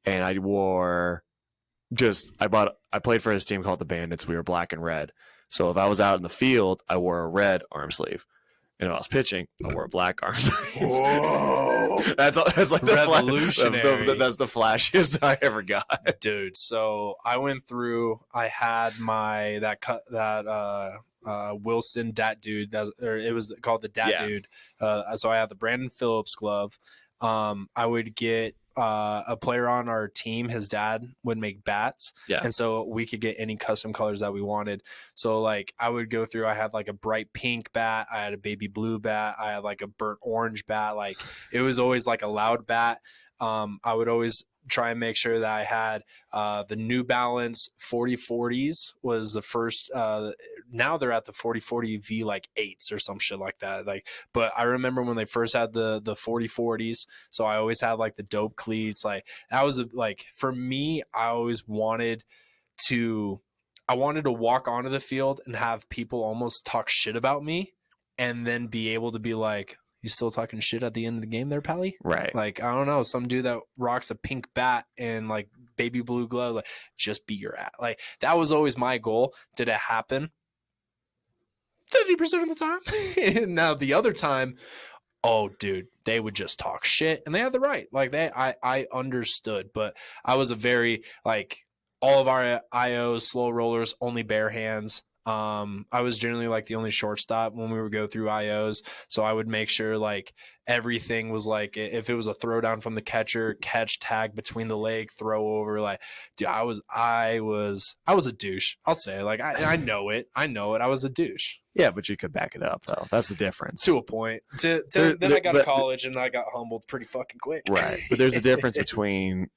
Speaker 1: and I played for this team called the Bandits. We were black and red. So if I was out in the field, I wore a red arm sleeve. And if I was pitching, I wore a black arm sleeve.
Speaker 2: Whoa.
Speaker 1: That's like
Speaker 2: revolutionary.
Speaker 1: That's the flashiest I ever got.
Speaker 2: Dude, so I went through, I had Wilson Dat Dude, it was called the Dat Dude. So I had the Brandon Phillips glove. I would get a player on our team, his dad would make bats.
Speaker 1: Yeah.
Speaker 2: And so we could get any custom colors that we wanted. So like I would go through, I had like a bright pink bat. I had a baby blue bat. I had like a burnt orange bat. Like it was always like a loud bat. I would always try and make sure that I had the New Balance 4040s was the first. Now they're at the 4040 V like 8s or some shit like that. Like, but I remember when they first had the 4040s. So I always had like the dope cleats. Like that was like for me. I always wanted to. I wanted to walk onto the field and have people almost talk shit about me, and then be able to be like, you still talking shit at the end of the game there, Pally?
Speaker 1: Right.
Speaker 2: Like, I don't know, some dude that rocks a pink bat and like baby blue glove, like just be your ass. Like that was always my goal. Did it happen? 50% of the time. And now the other time, oh dude, they would just talk shit and they had the right. Like I understood, but I was a very like all of our IOs, slow rollers, only bare hands. I was generally like the only shortstop when we would go through IOs. So I would make sure like everything was like, if it was a throw down from the catcher, catch, tag between the leg, throw over, like, dude, I was a douche. I'll say like, I know it. I was a douche.
Speaker 1: Yeah, but you could back it up though. That's the difference.
Speaker 2: To a point. Then I got to college and I got humbled pretty fucking quick.
Speaker 1: Right. But there's a difference between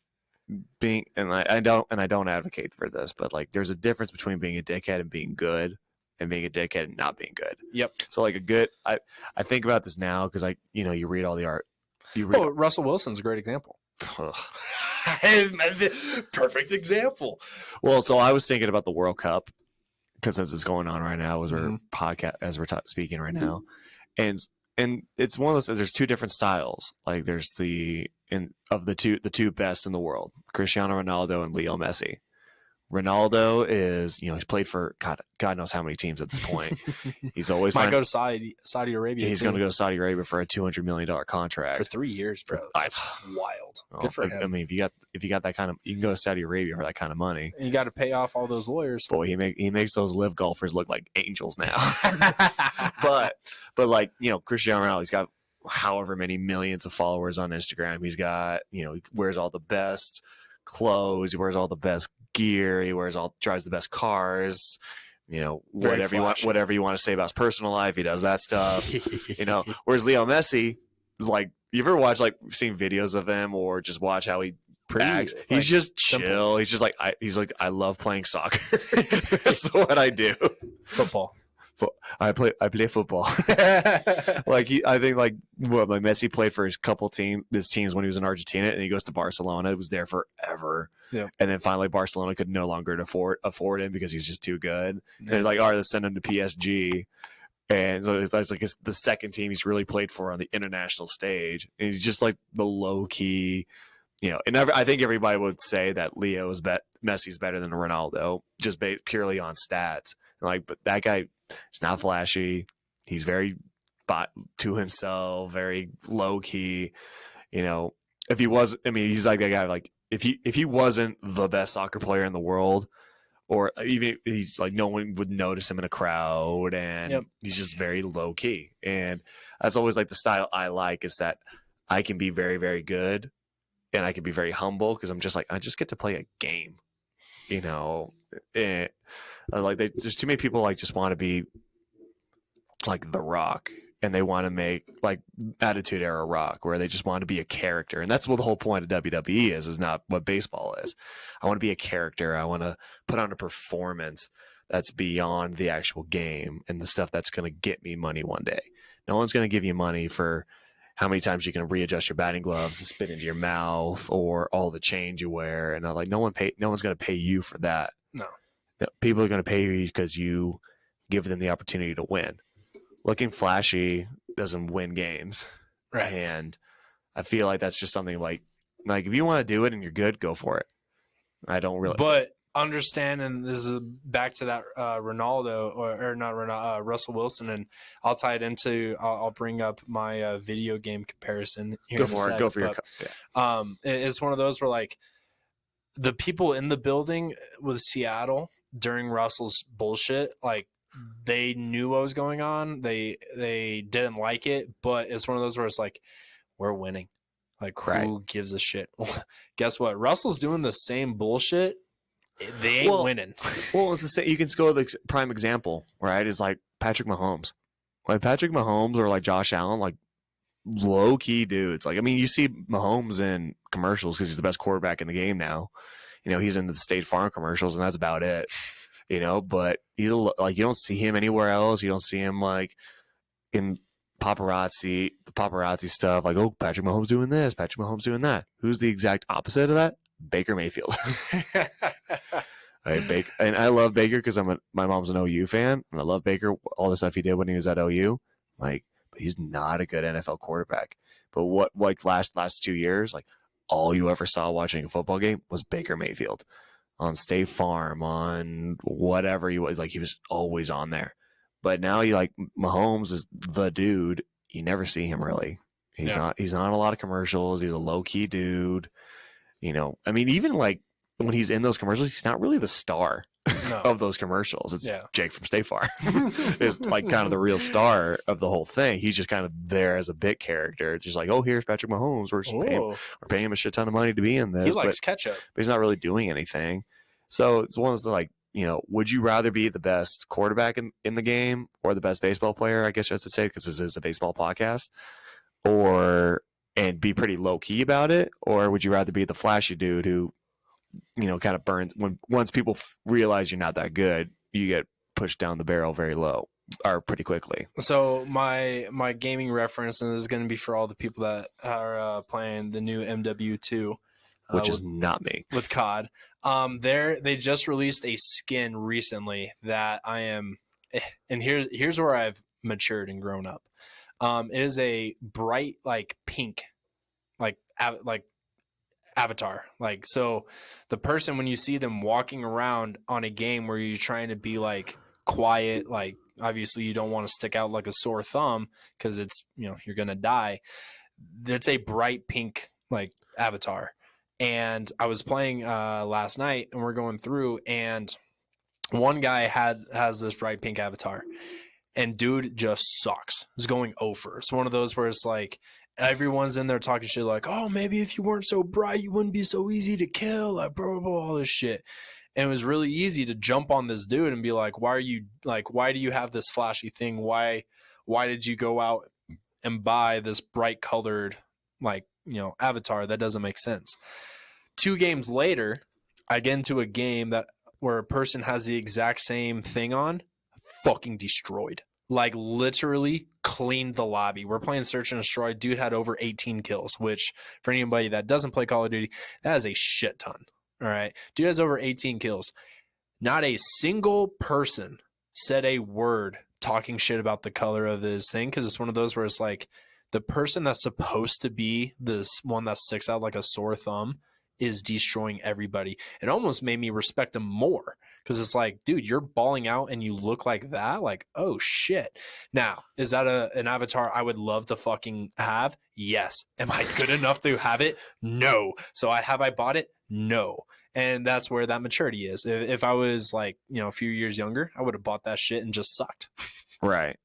Speaker 1: being, and I don't advocate for this, but like there's a difference between being a dickhead and being good, and being a dickhead and not being good.
Speaker 2: Yep.
Speaker 1: So like I think about this now because you read all the art.
Speaker 2: Russell Wilson's a great example. Perfect example.
Speaker 1: Well, so I was thinking about the World Cup because as it's going on right now, as we're speaking right now, and it's one of those. There's two different styles. Like there's the two best in the world, Cristiano Ronaldo and Leo Messi. Ronaldo is, he's played for God knows how many teams at this point. He's always
Speaker 2: might go to Saudi Arabia.
Speaker 1: He's going to go to Saudi Arabia for a $200 million contract
Speaker 2: for 3 years, bro. That's wild. Good for him.
Speaker 1: I mean, if you got that kind of, you can go to Saudi Arabia for that kind of money.
Speaker 2: And you got to pay off all those lawyers.
Speaker 1: Boy, he makes those live golfers look like angels now. but like Cristiano Ronaldo, he's got however many millions of followers on Instagram. He's got he wears all the best clothes. He wears all the best gear. He drives the best cars. Whatever you want to say about his personal life, he does that stuff. Whereas Leo Messi is like, you ever watch seen videos of him or just watch how he acts? He's just chill. Simple. He's just like I love playing soccer. That's what I do.
Speaker 2: Football.
Speaker 1: I play football. I think Messi played for his teams when he was in Argentina, and he goes to Barcelona. It was there forever.
Speaker 2: Yeah.
Speaker 1: And then finally Barcelona could no longer afford him because he's just too good. Yeah. They're like, all right, let's send him to PSG. And so it's like it's the second team he's really played for on the international stage. And he's just like the low key, and I think everybody would say that Messi's better than Ronaldo just purely on stats. But that guy is not flashy. He's very to himself, very low key. If he was, he's like that guy. Like if he wasn't the best soccer player in the world, or even he's like no one would notice him in a crowd, and he's just very low key. And that's always like the style I like, is that I can be very, very good, and I can be very humble because I'm just like, I just get to play a game, you know. And like there's too many people like just want to be like The Rock, and they want to make like Attitude Era Rock, where they just want to be a character. And that's what the whole point of WWE is not what baseball is. I want to be a character. I want to put on a performance that's beyond the actual game and the stuff that's going to get me money one day. No one's going to give you money for how many times you can readjust your batting gloves and spit into your mouth, or all the chains you wear. And like, no one's going to pay you for that.
Speaker 2: No.
Speaker 1: People are going to pay you because you give them the opportunity to win. Looking flashy doesn't win games.
Speaker 2: Right.
Speaker 1: And I feel like that's just something like if you want to do it and you're good, go for it. I don't really.
Speaker 2: But understand, and this is back to that Ronaldo or not Ronaldo, Russell Wilson, and I'll tie it into. I'll bring up my video game comparison here.
Speaker 1: Go for it. Go for your.
Speaker 2: Yeah. It's one of those where like the people in the building with Seattle during Russell's bullshit, like, they knew what was going on. They didn't like it, but it's one of those where it's like, we're winning. Like, who gives a shit? Guess what? Russell's doing the same bullshit. They ain't winning.
Speaker 1: Well, it's the same. You can go to the prime example, right? Is like Patrick Mahomes. Like Patrick Mahomes or like Josh Allen, like low key dudes. Like, I mean, you see Mahomes in commercials because he's the best quarterback in the game now. You know, he's in the State Farm commercials, and that's about it. You know, but he's like, you don't see him anywhere else. You don't see him like in the paparazzi stuff. Like, oh, Patrick Mahomes doing this, Patrick Mahomes doing that. Who's the exact opposite of that? Baker Mayfield. Baker, and I love Baker because my mom's an OU fan, and I love Baker, all the stuff he did when he was at OU. Like, but he's not a good NFL quarterback. But what like last 2 years, like all you ever saw watching a football game was Baker Mayfield. On State Farm, on whatever he was, like he was always on there. But now you like Mahomes is the dude. You never see him really. He's not a lot of commercials. He's a low key dude. You know, I mean, even like when he's in those commercials, he's not really the star of those commercials. It's Jake from State Farm is like kind of the real star of the whole thing. He's just kind of there as a bit character, just like, oh, here's Patrick Mahomes. We're paying him a shit ton of money to be in this.
Speaker 2: He likes ketchup,
Speaker 1: but he's not really doing anything. So it's one of those like, you know, would you rather be the best quarterback in the game or the best baseball player? I guess you have to say, because this is a baseball podcast, and be pretty low key about it, or would you rather be the flashy dude who, you know, kind of burns once people realize you're not that good, you get pushed down the barrel very low or pretty quickly. So
Speaker 2: my gaming reference, and this is going to be for all the people that are playing the new MW2,
Speaker 1: which is not me,
Speaker 2: with COD. They just released a skin recently that I am, and here's where I've matured and grown up. It is a bright like pink, like avatar. Like, so the person, when you see them walking around on a game where you're trying to be like quiet, like obviously you don't want to stick out like a sore thumb because it's, you know, you're gonna die. It's a bright pink like avatar. And I was playing last night, and we're going through, and one guy has this bright pink avatar, and dude just sucks. He's going over. It's one of those where it's like everyone's in there talking shit like, oh, maybe if you weren't so bright, you wouldn't be so easy to kill, like blah, blah, blah, all this shit. And it was really easy to jump on this dude and be like, why do you have this flashy thing? Why did you go out and buy this bright colored, like, you know, avatar? That doesn't make sense. 2 games later, I get into a game where a person has the exact same thing on, fucking destroyed. Like, literally cleaned the lobby. We're playing Search and Destroy. Dude had over 18 kills, which for anybody that doesn't play Call of Duty, that is a shit ton. All right. Dude has over 18 kills. Not a single person said a word talking shit about the color of this thing, because it's one of those where it's like the person that's supposed to be this one that sticks out like a sore thumb is destroying everybody. It almost made me respect him more, because it's like, dude, you're balling out and you look like that. Like, oh shit. Now, is that an avatar I would love to fucking have? Yes. Am I good enough to have it? No. So I bought it? No. And that's where that maturity is. If I was like, a few years younger, I would have bought that shit and just sucked.
Speaker 1: Right.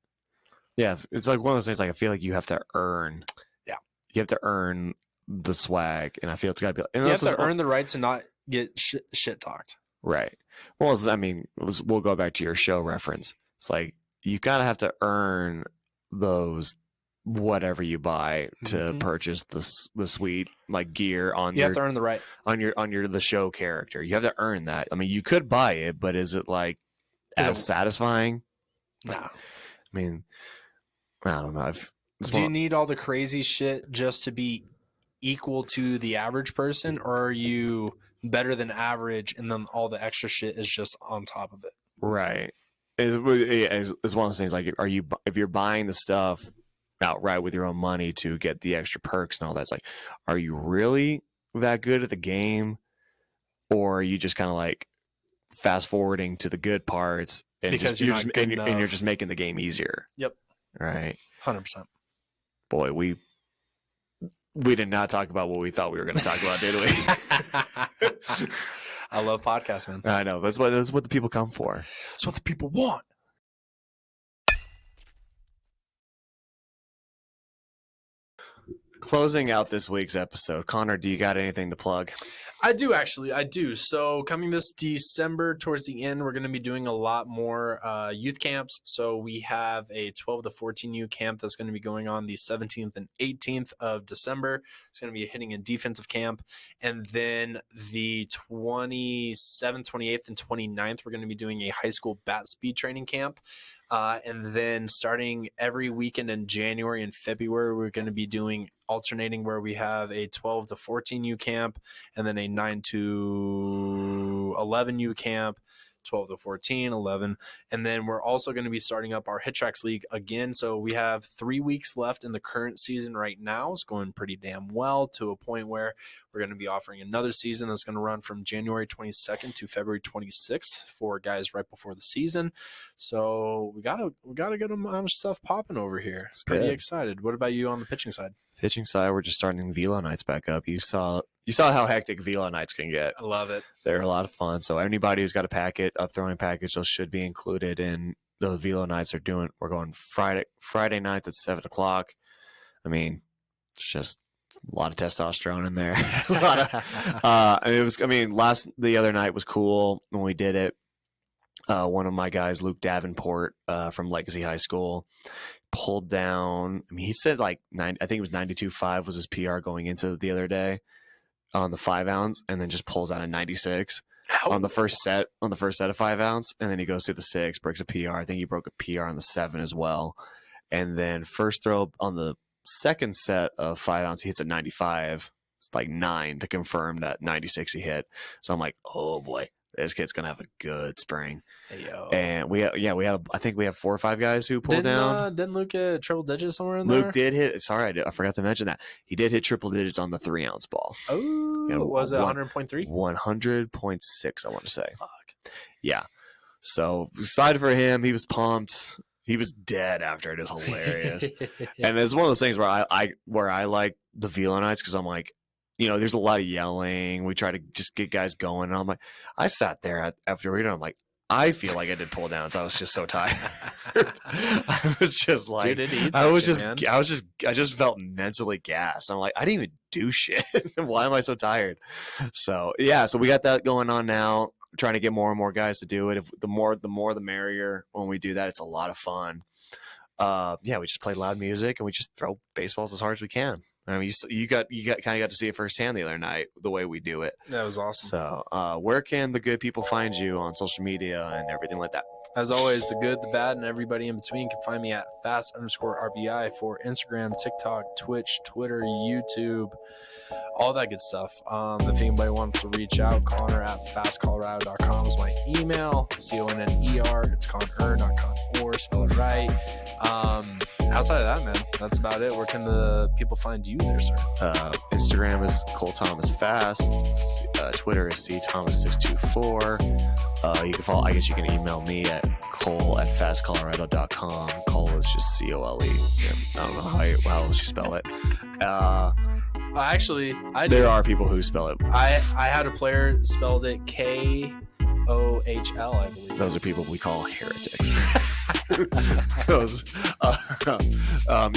Speaker 1: Yeah. It's like one of those things, like, I feel like you have to earn.
Speaker 2: Yeah.
Speaker 1: You have to earn the swag. And I feel it's got to be. And
Speaker 2: you have to earn the right to not get shit talked.
Speaker 1: Right. Well, we'll go back to your show reference. It's like, you got to have to earn those whatever you buy to purchase the sweet like gear on
Speaker 2: you have to earn the right
Speaker 1: on your the show character. You have to earn that. I mean, you could buy it, but is it like satisfying?
Speaker 2: No.
Speaker 1: I mean, I don't know.
Speaker 2: Do you need all the crazy shit just to be equal to the average person, or are you better than average and then all the extra shit is just on top of it?
Speaker 1: Right. It's one of those things, like, if you're buying the stuff outright with your own money to get the extra perks and all that, it's like, are you really that good at the game, or are you just kind of like fast forwarding to the good parts and
Speaker 2: because
Speaker 1: you're just making the game easier?
Speaker 2: Yep.
Speaker 1: Right.
Speaker 2: 100%.
Speaker 1: Boy, we did not talk about what we thought we were going to talk about, did we?
Speaker 2: I love podcasts, man.
Speaker 1: I know. That's what the people come for.
Speaker 2: That's what the people want.
Speaker 1: Closing out this week's episode, Connor, do you got anything to plug?
Speaker 2: I do, actually. I do. So coming this December, towards the end, we're going to be doing a lot more youth camps. So we have a 12 to 14U camp that's going to be going on the 17th and 18th of December. It's going to be hitting a defensive camp. And then the 27th, 28th, and 29th, we're going to be doing a high school bat speed training camp. And then starting every weekend in January and February, we're going to be doing alternating, where we have a 12 to 14U camp and then a 9 to 11U camp, 12 to 14, 11. And then we're also going to be starting up our Hit Tracks League again. So we have 3 weeks left in the current season right now. It's going pretty damn well, to a point where we're going to be offering another season that's going to run from January 22nd to February 26th for guys right before the season. So we got a good amount of stuff popping over here. It's pretty excited. What about you on the pitching side?
Speaker 1: Pitching side, we're just starting Velo nights back up. You saw how hectic Velo nights can get.
Speaker 2: I love it.
Speaker 1: They're a lot of fun. So anybody who's got a packet, up throwing package, those should be included in those Velo nights. We're going Friday night at 7:00. I mean, it's just a lot of testosterone in there. A lot of, the other night was cool when we did it. One of my guys, Luke Davenport, from Legacy High School, pulled down. I mean, he said like I think it was 92.5 was his PR going into the other day on the 5 ounce, and then just pulls out a 96 on the first set of 5 ounce, and then he goes through the 6, breaks a PR. I think he broke a PR on the 7 as well, and then first throw on the second set of 5 ounce, he hits a 95. It's like 9 to confirm that 96 he hit. So I'm like, oh boy, this kid's gonna have a good spring.
Speaker 2: Hey, yo.
Speaker 1: And I think we have 4 or 5 guys who pulled down.
Speaker 2: Didn't Luke get triple digits somewhere in there?
Speaker 1: Luke did hit. Sorry, I forgot to mention that he did hit triple digits on the 3 ounce ball.
Speaker 2: Oh, was it 100.3?
Speaker 1: 100.6, I want to say.
Speaker 2: Fuck.
Speaker 1: Yeah. So excited for him. He was pumped. He was dead after it. Is hilarious. And it's one of those things where I like the Velo nights, because I'm like, there's a lot of yelling. We try to just get guys going. And I'm like, I sat there after reading, I'm like, I feel like I did pull downs. I was just so tired. I was just like, dude, I just felt mentally gassed. I'm like, I didn't even do shit. Why am I so tired? So yeah, so we got that going on now. Trying to get more and more guys to do it. The more the merrier. When we do that, it's a lot of fun. We just play loud music and we just throw baseballs as hard as we can. I mean, you kind of got to see it firsthand the other night, the way we do it.
Speaker 2: That was awesome.
Speaker 1: So, where can the good people find you on social media and everything like that?
Speaker 2: As always, the good, the bad, and everybody in between can find me at fast_RBI for Instagram, TikTok, Twitch, Twitter, YouTube, all that good stuff. If anybody wants to reach out, Connor at fastcolorado.com is my email. CONNER. It's Connor, not Connor, spell it right. Outside of that, man, that's about it. Where can the people find you there, sir?
Speaker 1: Instagram is Cole Thomas Fast. Twitter is CThomas624. You can follow. I guess you can email me at cole@fastcolorado.com. Cole is just COLE. I don't know how else you spell it.
Speaker 2: Actually, I
Speaker 1: There
Speaker 2: do.
Speaker 1: are people who spell it.
Speaker 2: I had a player spelled it KOHL, I believe.
Speaker 1: Those are people we call heretics. Those,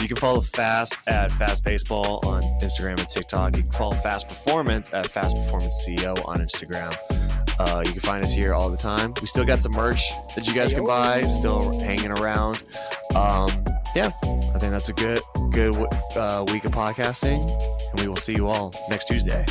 Speaker 1: you can follow Fast at Fast Baseball on Instagram and TikTok. You can follow Fast Performance at Fast Performance CEO on Instagram. You can find us here all the time. We still got some merch that you guys can buy, still hanging around. Yeah, I think that's a good week of podcasting, and we will see you all next Tuesday.